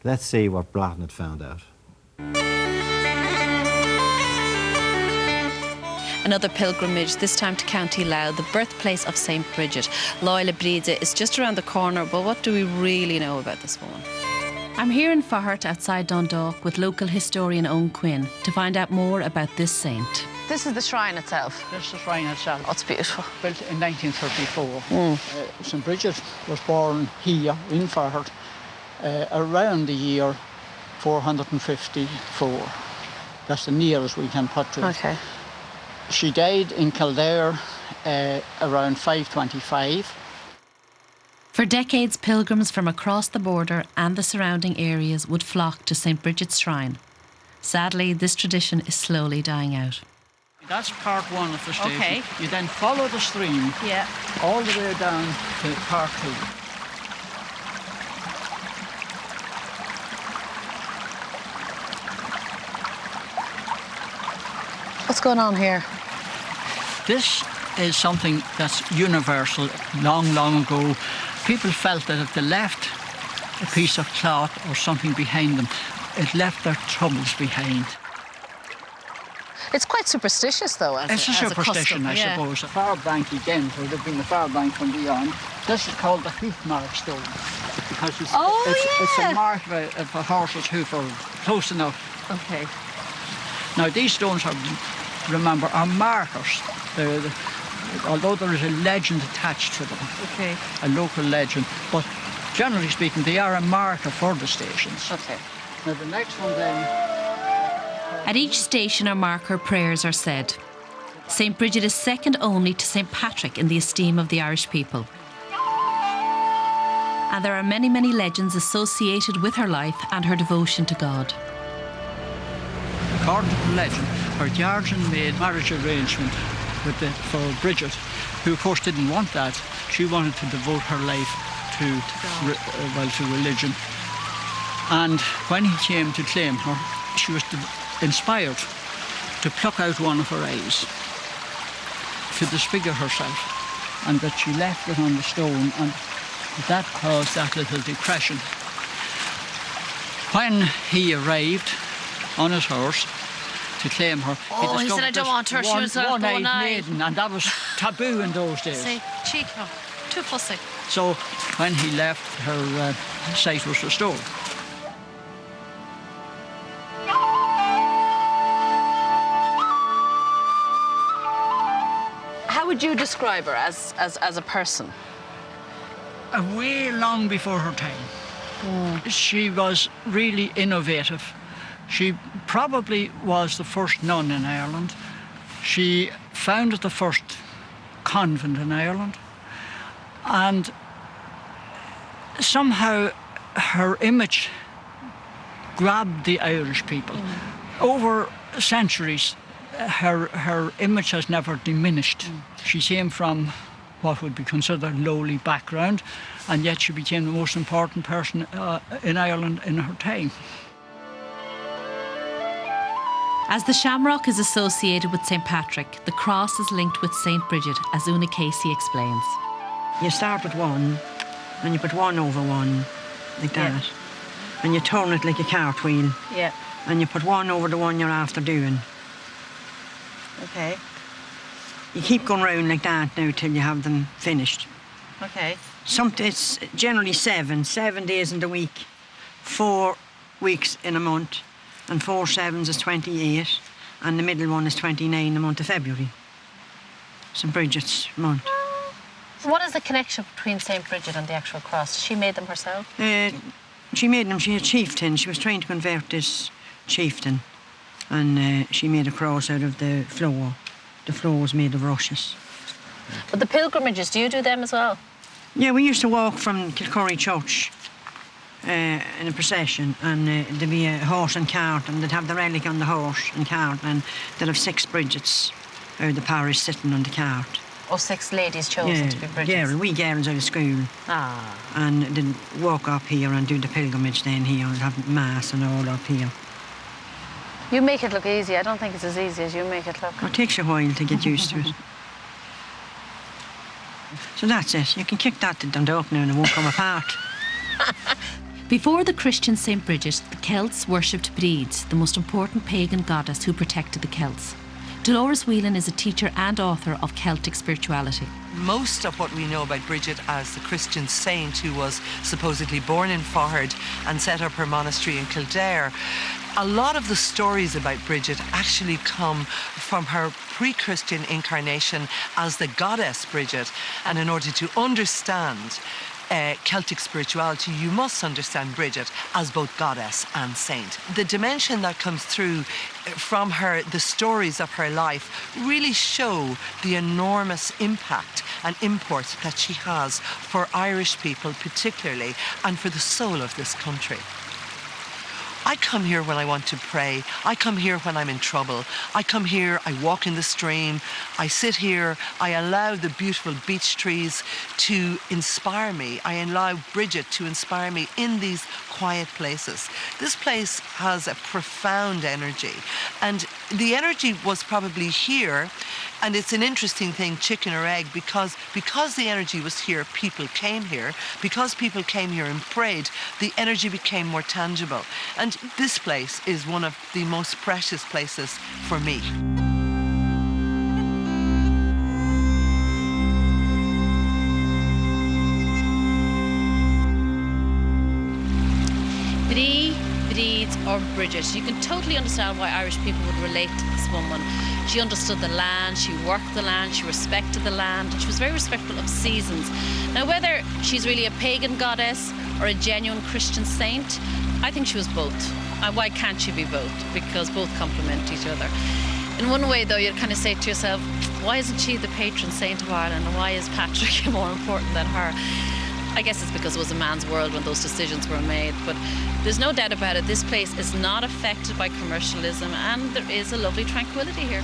Let's see what Blathnaid found out. Another pilgrimage, this time to County Louth, the birthplace of St. Bridget. Loyla Brida is just around the corner, but what do we really know about this woman? I'm here in Faughart outside Dundalk with local historian Owen Quinn to find out more about this saint. This is the shrine itself. This is the shrine itself. Oh, it's beautiful. Built in 1934. St. Bridget was born here in Faughart around the year 454. That's the nearest we can put to it. Okay. She died in Kildare around 525. For decades, pilgrims from across the border and the surrounding areas would flock to St. Bridget's shrine. Sadly, this tradition is slowly dying out. That's part one of the station. Okay. You then follow the stream all the way down to part two. What's going on here? This is something that's universal. Long, long ago, people felt that if they left a piece of cloth or something behind them, it left their troubles behind. It's quite superstitious, though. It's a superstition, I suppose. The far bank again, so there'd been a far bank from beyond. This is called the hoof mark stone because it's a mark of a horse's hoof, or close enough. Okay. Now these stones are, remember, are markers. Although there is a legend attached to them, a local legend, but generally speaking, they are a marker for the stations. Okay. Now the next one then. At each station or marker, prayers are said. St. Bridget is second only to St. Patrick in the esteem of the Irish people. And there are many, many legends associated with her life and her devotion to God. According to the legend, her guardian made marriage arrangement for Bridget, who of course didn't want that. She wanted to devote her life to religion. And when he came to claim her, she was inspired to pluck out one of her eyes, to disfigure herself, and that she left it on the stone, and that caused that little depression. When he arrived on his horse to claim her, he said, "I don't want her." She was one-eyed maiden, and that was taboo in those days. See, cheek, too fussy. So when he left, her sight was restored. How would you describe her as a person? Way long before her time. She was really innovative. She probably was the first nun in Ireland. She founded the first convent in Ireland. And somehow her image grabbed the Irish people. Over centuries, her image has never diminished. She came from what would be considered a lowly background, and yet she became the most important person in Ireland in her time. As the shamrock is associated with St. Patrick, the cross is linked with St. Bridget, as Una Casey explains. You start with one, and you put one over one, like that. And you turn it like a cartwheel. Yeah. And you put one over the one you're after doing. Okay. You keep going round like that now till you have them finished. Okay. It's generally 7 days in the week, 4 weeks in a month, and 4 sevens is 28, and the middle one is 29, the month of February. St. Bridget's month. What is the connection between St. Bridget and the actual cross? She made them herself? She made them. She had chieftain. She was trying to convert this chieftain, and she made a cross out of the floor. The floor was made of rushes. But the pilgrimages, do you do them as well? Yeah, we used to walk from Kilcurry Church in a procession, and there'd be a horse and cart, and they'd have the relic on the horse and cart, and they'd have 6 Bridgets out of the parish sitting on the cart. Or 6 ladies chosen to be Bridgets? Yeah, we girls out of school. Ah. And they'd walk up here and do the pilgrimage then here, and have mass and all up here. You make it look easy. I don't think it's as easy as you make it look. It takes you a while to get used to it. So that's it. You can kick that to Dundalk now and it won't come apart. Before the Christian St. Bridget, the Celts worshipped Breed, the most important pagan goddess who protected the Celts. Dolores Whelan is a teacher and author of Celtic spirituality. Most of what we know about Bridget as the Christian saint who was supposedly born in Faughart and set up her monastery in Kildare, a lot of the stories about Bridget actually come from her pre-Christian incarnation as the goddess Bridget. And in order to understand Celtic spirituality, you must understand Bridget as both goddess and saint. The dimension that comes through from her, the stories of her life, really show the enormous impact and import that she has for Irish people particularly, and for the soul of this country. I come here when I want to pray. I come here when I'm in trouble. I come here, I walk in the stream. I sit here, I allow the beautiful beech trees to inspire me. I allow Bridget to inspire me in these quiet places. This place has a profound energy, and the energy was probably here. And it's an interesting thing, chicken or egg, because the energy was here, people came here. Because people came here and prayed, the energy became more tangible. And this place is one of the most precious places for me. Breed or Bridget. You can totally understand why Irish people would relate to this woman. She understood the land, she worked the land, she respected the land, and she was very respectful of seasons. Now, whether she's really a pagan goddess or a genuine Christian saint, I think she was both. And why can't she be both? Because both complement each other. In one way, though, you'd kind of say to yourself, why isn't she the patron saint of Ireland, and why is Patrick more important than her? I guess it's because it was a man's world when those decisions were made, but there's no doubt about it, this place is not affected by commercialism, and there is a lovely tranquility here.